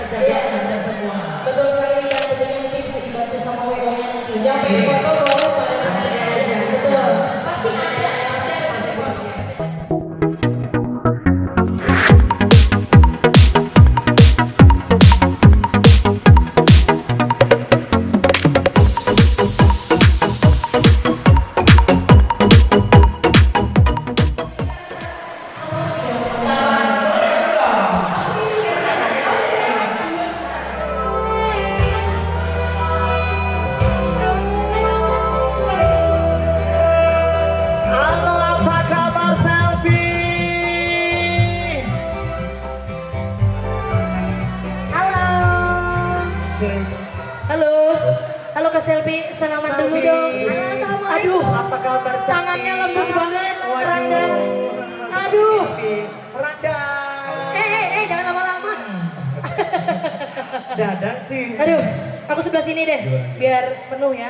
terjaga Anda semua. Betul sekali, dan tentunya mungkin bisa dibantu sama WO-nya nanti. Yang pengen foto boleh pada nanti aja. Betul. Pasti ada ya, pasti ada sesuatu. Halo, halo Kak Selvi, selamat dulu dong. Aduh, apa kabar? tangannya lembut banget, Randa. Aduh, Randa. Jangan lama-lama. Dadan sih. Aduh, aku sebelah sini deh, biar penuh ya.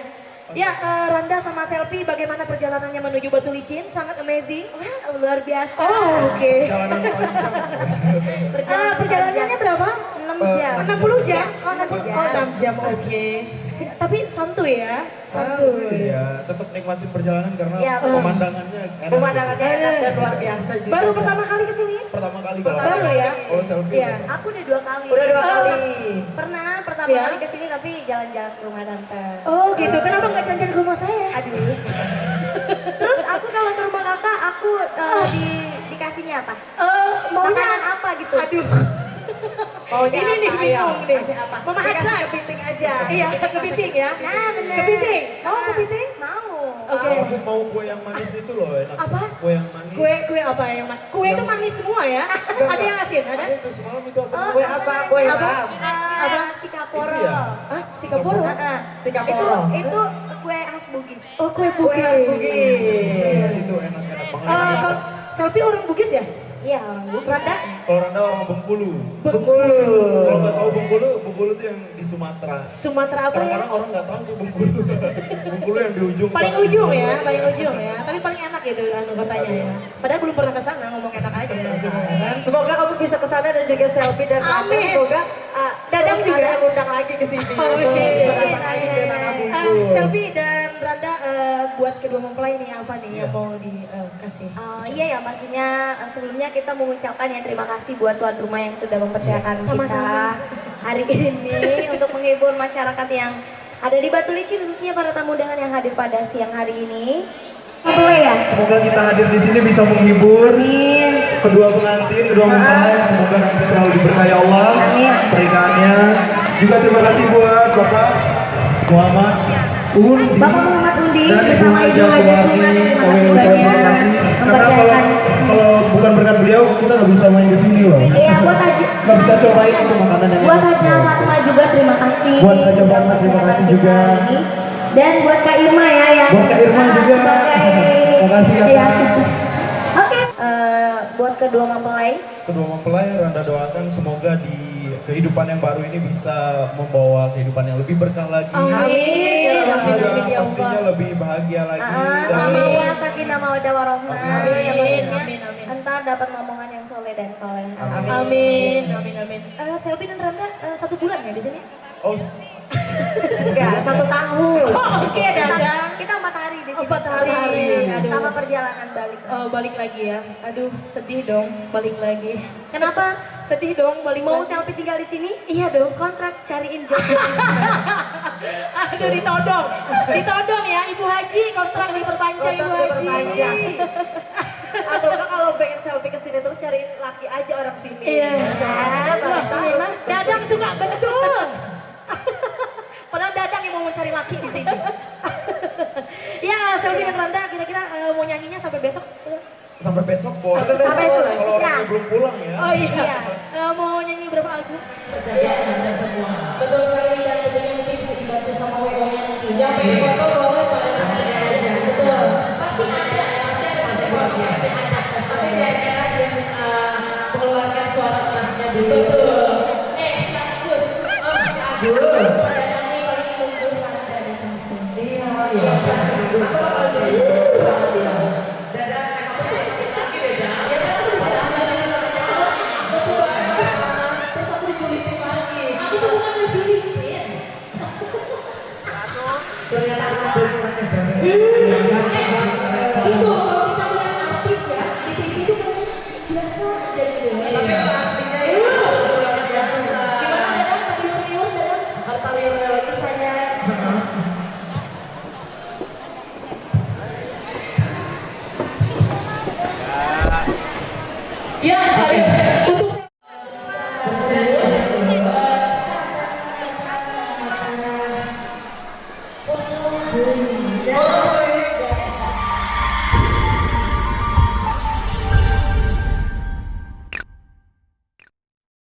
Ya, Randa sama Selvi, bagaimana perjalanannya menuju Batu Licin? Sangat amazing. Wah, luar biasa. Oh, oke. Jalanan panjang. Perjalanannya berapa? 6 jam. 60 jam? Oh, 6 jam. Oh, 6 jam, oke. Tapi santuy ya? Santuy. Iya, tetap nikmatin perjalanan karena Iya, betul. pemandangannya enak. Pemandangannya enak dan luar biasa juga. Baru pertama kali kesini? Pertama kali kalau Baru ya? Oh, selfie. Iya. Aku udah 2 kali. Udah 2 kali. Pernah pertama Iya. kali kesini tapi jalan-jalan ke rumah tante. Oh gitu, kenapa nggak jalan-jalan ke rumah saya? Aduh. Terus aku kalau ke rumah kakak, aku dikasihnya apa? Maunya Makanan apa gitu? Aduh. Maunya Ini nih apa, bingung ayo? nih. Kasih apa? Mama Dikasih Hadza. kepiting aja. Iya, kepiting ya. Nah, bener. Kepiting. Mau Nah, kepiting? Mau. Oke. Aku mau kue yang manis itu loh, enak. Apa? Kue yang manis. Kue apa yang kue itu manis semua ya? Ada yang asin, ada? Ada itu semalam itu apa? Kue apa? Kue Apa? apa? Apa? Sikaporo. Itu ya? Hah? Sikaporo? Sikaporo. Itu kue khas Bugis. Oh, kue Kue khas Bugis. Bugis. Iya, itu enak-enak banget. Kalau Selfie orang Bugis ya? Iya, orang Bugis. Randa? Kalau Randa orang Bengkulu. Bengkulu. Kalau nggak tahu Bengkulu, Bengkulu itu yang di Sumatera. Sumatera apa ya? Kadang-kadang orang nggak tahu tuh Bengkulu. Bengkulu yang di ujung. Paling banget. ujung ya, paling ujung ya. Tapi paling enak gitu anu kotanya ya. Padahal belum pernah ke sana, ngomong enak aja gitu kan. Semoga kamu bisa ke sana dan juga selfie dan Randa. Amin. Semoga Dadang terus juga. ada yang undang lagi ke sini. Oke. Bisa datang lagi ke Tanah Bungkul. Selfie dan Randa buat kedua mempelai nih apa nih yang mau dikasih? Iya ya, pastinya sebelumnya kita mengucapkan ya terima kasih buat tuan rumah yang sudah mempercayakan kita Sama-sama. hari ini untuk menghibur masyarakat yang ada di Batu Licin, khususnya para tamu undangan yang hadir pada siang hari ini. Mempelai ya? Semoga kita hadir di sini bisa menghibur Amin. kedua pengantin, kedua mempelai. Semoga nanti selalu diberkahi Allah Amin. pernikahannya. Juga terima kasih buat Bapak Muhammad Undi Bapak Muhammad Undi dan Ibu bersama Ibu Haja Haja Suwarni. Suwarni, terima Kami kasih ucapkan banyak terima kasih. Karena mempercayakan. kalau bukan berkat beliau, kita nggak bisa main ke sini loh. Iya, buat Haji. Nggak bisa cobain itu makanan yang Buat enak. Haja Fatma juga terima kasih. Buat Haja sudah Fatma, terima mempercayakan kasih kita juga. hari ini. Dan buat Kak Irma ya yang Buat Kak Irma juga. sebagai Terima kasih ya, Iya. Kak. Oke, buat kedua mempelai. Kedua mempelai, Randa doakan semoga di kehidupan yang baru ini bisa membawa kehidupan yang lebih berkah lagi. Amin. Juga Amin ya pastinya Allah. lebih bahagia lagi. Sama ya sakinah mawaddah warahmah. Amin. Yang pastinya Amin, amin. entar dapat ngomongan yang soleh dan soleh. Amin, amin, amin. Selfie dan Randa 1 bulan ya di sini? Oh, Enggak, 1 tahun. Oke, Dadang. Kita 4 hari di sini. 4 hari. Aduh. Sama perjalanan balik. Balik lagi ya. Aduh, sedih dong balik lagi. Kenapa? Sedih dong balik Mau lagi. selfie tinggal di sini? Iya dong. Kontrak cariin job. Aduh, ditodong. Ditodong ya Ibu Haji, kontrak diperpanjang Ibu Kontrak Haji. diperpanjang. Atau enggak kalau pengen selfie ke sini terus cariin laki aja orang sini. Iya. Loh, Loh, Dadang suka betul. Padahal Dadang yang mau mencari laki di sini. Ya, Selfie dan Randa kira-kira mau nyanyinya sampai besok? sampai besok boleh. Sampai besok. Kalau orangnya belum pulang ya. Oh iya. Mau nyanyi berapa lagu? Terjaga Anda semua. Betul sekali, dan tentunya mungkin bisa dibantu sama WO-nya nanti. Yang pengen foto boleh pada nanti aja. Betul. Pasti ada ya, pasti ada sesuatu. Tapi biarkan dia mengeluarkan suara kerasnya dulu. Betul. Bagus. Oh, bagus. Sayangannya paling tumbuh ada di sini. Iya. Ya, ayo. Untuk Oh,